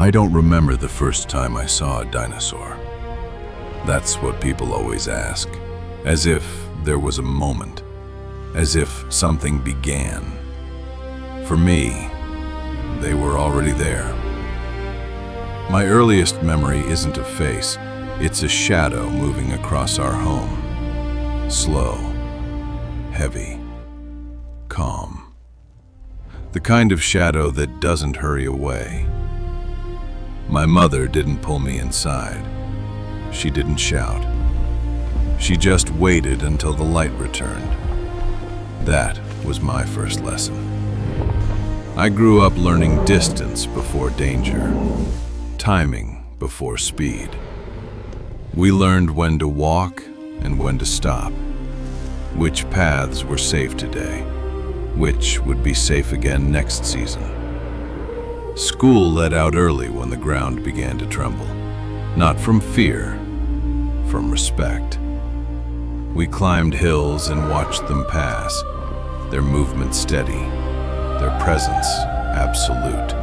I don't remember the first time I saw a dinosaur. That's what people always ask, as if there was a moment, as if something began. For me, they were already there. My earliest memory isn't a face, it's a shadow moving across our home. Slow, heavy, calm. The kind of shadow that doesn't hurry away. My mother didn't pull me inside. She didn't shout. She just waited until the light returned. That was my first lesson. I grew up learning distance before danger, timing before speed. We learned when to walk and when to stop, which paths were safe today, which would be safe again next season. School let out early when the ground began to tremble, not from fear, from respect. We climbed hills and watched them pass, their movement steady, their presence absolute.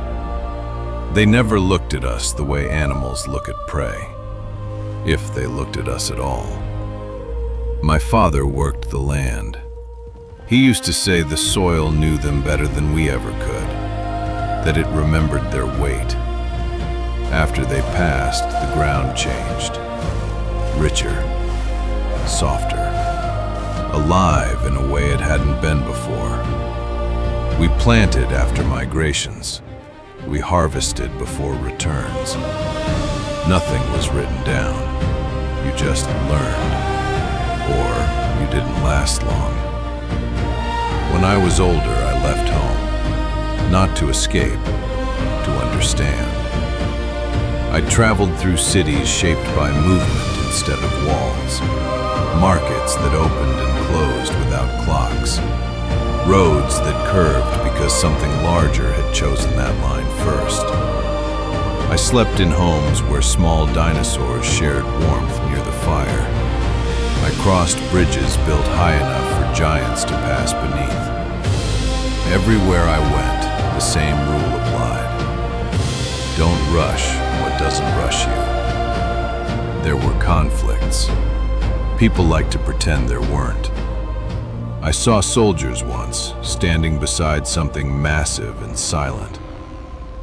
They never looked at us the way animals look at prey, if they looked at us at all. My father worked the land. He used to say the soil knew them better than we ever could, that it remembered their weight. After they passed, the ground changed. Richer, softer, alive in a way it hadn't been before. We planted after migrations. We harvested before returns. Nothing was written down. You just learned, or you didn't last long. When I was older, I left home, not to escape, to understand. I traveled through cities shaped by movement instead of walls, markets that opened and closed without clocks, roads that curved because something larger had chosen that line first. I slept in homes where small dinosaurs shared warmth near the fire. I crossed bridges built high enough for giants to pass beneath. Everywhere I went, the same rule applied. Don't rush what doesn't rush you. There were conflicts. People like to pretend there weren't. I saw soldiers once, standing beside something massive and silent.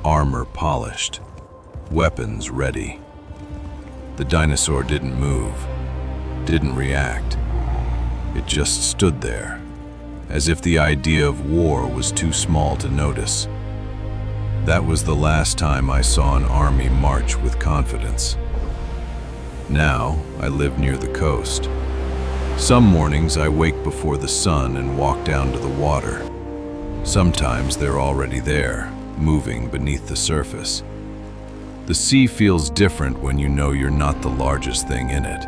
Armor polished, weapons ready. The dinosaur didn't move, didn't react. It just stood there, as if the idea of war was too small to notice. That was the last time I saw an army march with confidence. Now, I live near the coast. Some mornings I wake before the sun and walk down to the water. Sometimes they're already there, moving beneath the surface. The sea feels different when you know you're not the largest thing in it.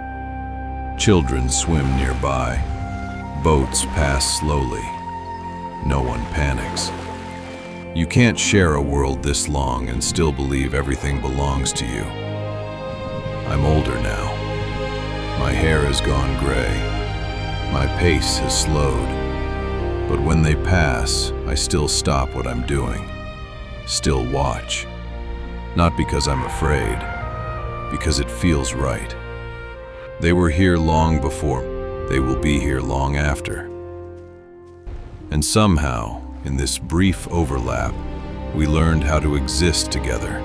Children swim nearby. Boats pass slowly. No one panics. You can't share a world this long and still believe everything belongs to you. I'm older now. My hair has gone gray. My pace has slowed. But when they pass, I still stop what I'm doing. Still watch. Not because I'm afraid, because it feels right. They were here long before. They will be here long after. And somehow, in this brief overlap, we learned how to exist together.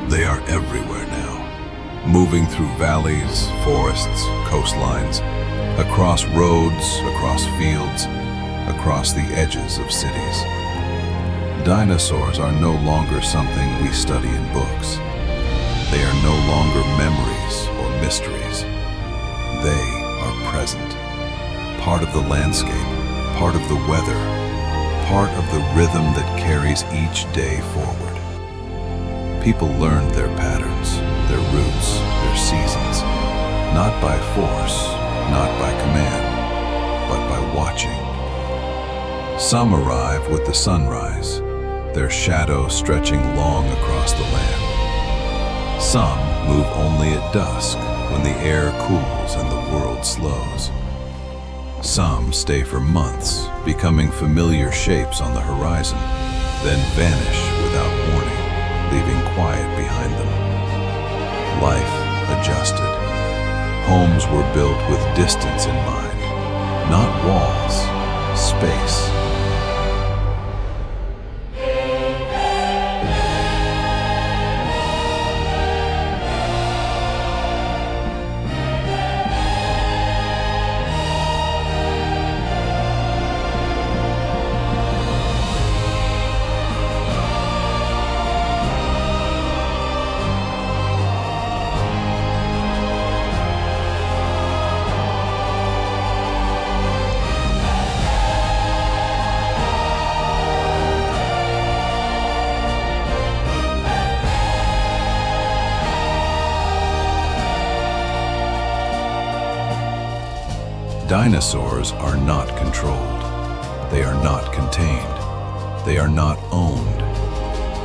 They are everywhere now, moving through valleys, forests, coastlines, across roads, across fields, across the edges of cities. Dinosaurs are no longer something we study in books. They are no longer memories or mysteries. They are present, part of the landscape, part of the weather, part of the rhythm that carries each day forward. People learned their patterns, their roots, their seasons, not by force, not by command, but by watching. Some arrive with the sunrise, their shadow stretching long across the land. Some move only at dusk, when the air cools and the world slows. Some stay for months, becoming familiar shapes on the horizon, then vanish without warning, leaving quiet behind them. Life adjusted. Homes were built with distance in mind, not walls, space. Dinosaurs are not controlled. They are not contained. They are not owned.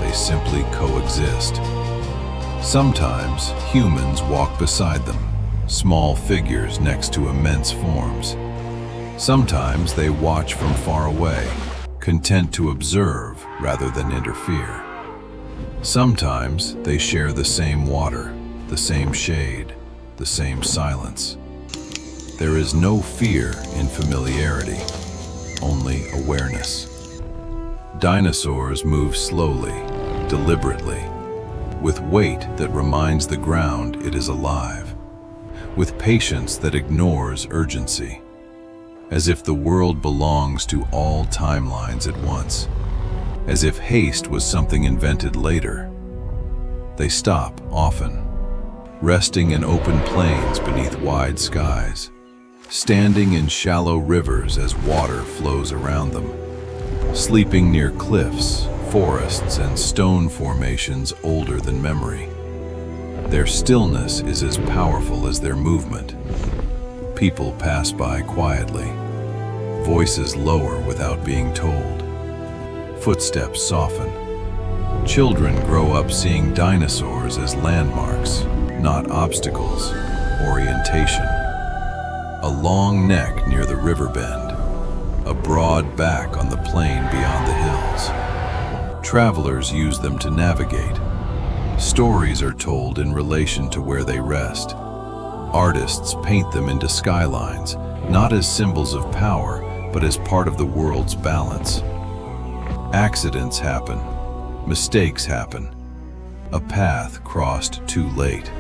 They simply coexist. Sometimes humans walk beside them, small figures next to immense forms. Sometimes they watch from far away, content to observe rather than interfere. Sometimes they share the same water, the same shade, the same silence. There is no fear in familiarity, only awareness. Dinosaurs move slowly, deliberately, with weight that reminds the ground it is alive, with patience that ignores urgency, as if the world belongs to all timelines at once, as if haste was something invented later. They stop often, resting in open plains beneath wide skies, standing in shallow rivers as water flows around them, sleeping near cliffs, forests, and stone formations older than memory. Their stillness is as powerful as their movement. People pass by quietly, voices lower without being told. Footsteps soften. Children grow up seeing dinosaurs as landmarks, not obstacles, orientation. A long neck near the river bend, a broad back on the plain beyond the hills. Travelers use them to navigate. Stories are told in relation to where they rest. Artists paint them into skylines, not as symbols of power, but as part of the world's balance. Accidents happen, mistakes happen, a path crossed too late,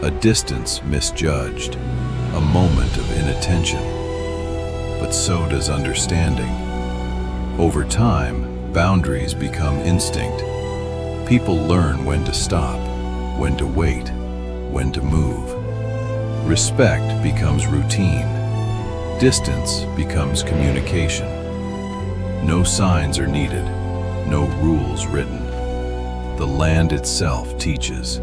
a distance misjudged, a moment of inattention. But so does understanding. Over time, boundaries become instinct. People learn when to stop, when to wait, when to move. Respect becomes routine. Distance becomes communication. No signs are needed, no rules written. The land itself teaches.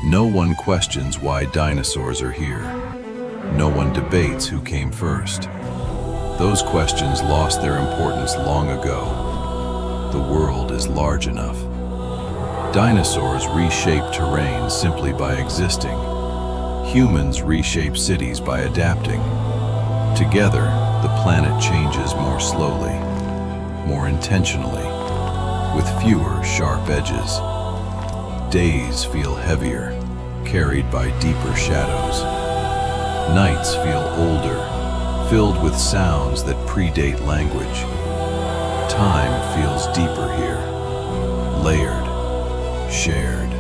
No one questions why dinosaurs are here. No one debates who came first. Those questions lost their importance long ago. The world is large enough. Dinosaurs reshape terrain simply by existing. Humans reshape cities by adapting. Together, the planet changes more slowly, more intentionally, with fewer sharp edges. Days feel heavier, carried by deeper shadows. Nights feel older, filled with sounds that predate language. Time feels deeper here, layered, shared.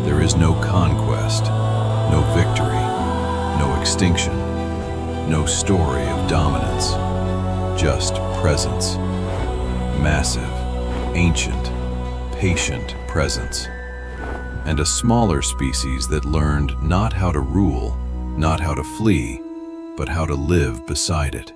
There is no conquest, no victory, no extinction, no story of dominance, just presence. Massive, ancient, patient presence. And a smaller species that learned not how to rule, not how to flee, but how to live beside it.